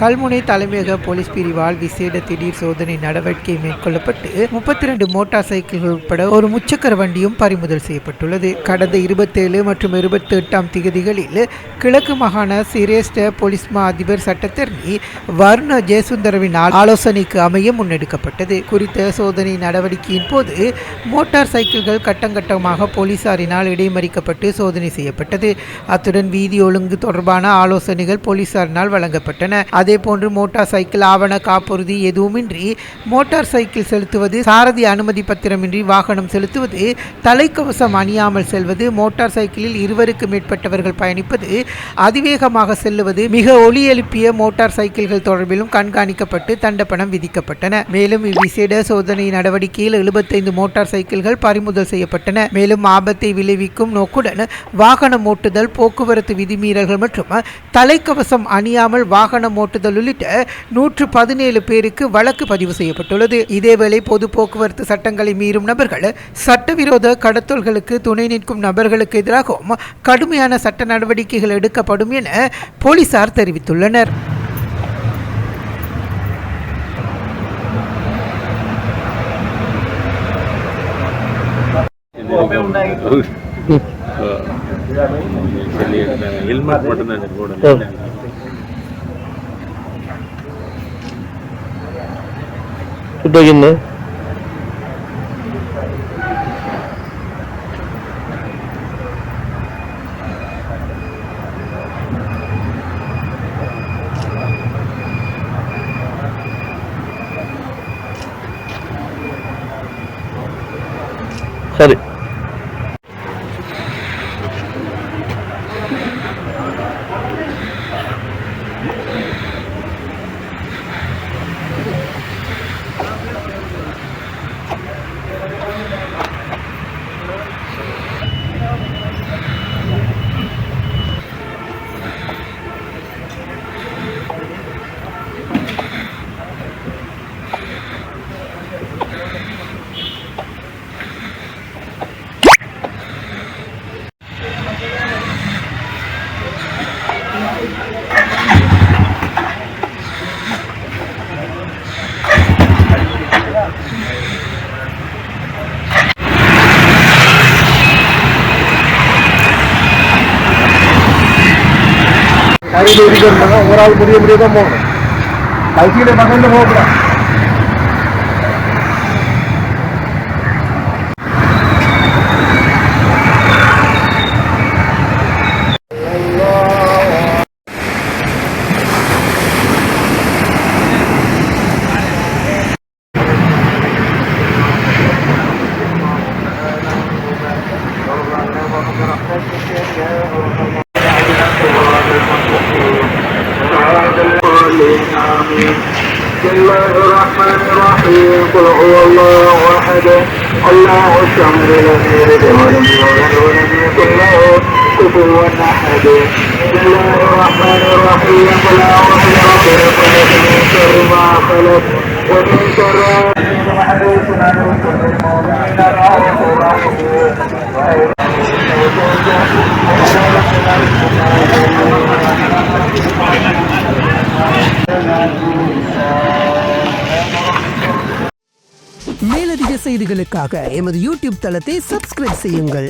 கல்முனை தலைமையக போலீஸ் பிரிவால் விசேட திடீர் சோதனை நடவடிக்கை மேற்கொள்ளப்பட்டு 32 மோட்டார் சைக்கிள்கள் உட்பட ஒரு முச்சக்கர வண்டியும் பறிமுதல் செய்யப்பட்டுள்ளது. கடந்த 27 மற்றும் 28ஆம் திகதிகளில் கிழக்கு மாகாண சிரேஷ்ட போலீஸ் மா அதிபர் சட்டத்தரணி வருண ஜெயசுந்தரவின் ஆலோசனைக்கு அமைய முன்னெடுக்கப்பட்டது. குறித்த சோதனை நடவடிக்கையின் போது மோட்டார் சைக்கிள்கள் கட்டங்கட்டமாக போலீசாரினால் இடைமறிக்கப்பட்டு சோதனை செய்யப்பட்டது. அத்துடன் வீதி ஒழுங்கு தொடர்பான ஆலோசனைகள் போலீசாரினால் வழங்கப்பட்டன. அதேபோன்று மோட்டார் சைக்கிள் ஆவண காப்புறுதி எதுவுமின்றி மோட்டார் சைக்கிள் செலுத்துவது, சாரதி அனுமதி பத்திரமின்றி வாகனம் செலுத்துவது, தலைக்கவசம் அணியாமல் செல்வது, மோட்டார் சைக்கிளில் 2க்கு மேற்பட்டவர்கள் பயணிப்பது, அதிவேகமாக செல்லுவது, மிக ஒலி எழுப்பிய மோட்டார் சைக்கிள்கள் தொடர்பிலும் கண்காணிக்கப்பட்டு தண்டப்பணம் விதிக்கப்பட்டன. மேலும் இவ்விசேட சோதனை நடவடிக்கையில் 75 மோட்டார் சைக்கிள்கள் பறிமுதல் செய்யப்பட்டன. மேலும் ஆபத்தை விளைவிக்கும் நோக்குடன் வாகனம் ஓட்டுதல், போக்குவரத்து விதிமீறல்கள் மற்றும் தலைக்கவசம் அணியாமல் வாகனம் ஓட்டுதல் உள்ளிட்ட 117 பேருக்கு வழக்கு பதிவு செய்யப்பட்டுள்ளது. இதேவேளை பொது போக்குவரத்து சட்டங்களை மீறும் நபர்கள், சட்டவிரோத கடத்தல்களுக்கு துணை நிற்கும் நபர்களுக்கு எதிராகவும் கடுமையான சட்ட நடவடிக்கைகள் எடுக்கப்படும் என போலீசார் தெரிவித்துள்ளனர். சரி, ஒரு ஆள் முடிய தான் போகணும். கல்வியில பக்கத்துல போகக்கூடாது. بسم الله الرحمن الرحيم قل هو الله احد الله الصمد لم يلد ولم يولد ولم يكن له كفوا احد بسم الله الرحمن الرحيم قل اعوذ برب الفلق من شر ما خلق ومن شر حديث عن رسول المؤمنين الرؤوف الرحيم. மேலதிக செய்திகளுக்காக எமது யூடியூப் தளத்தை சப்ஸ்கிரைப் செய்யுங்கள்.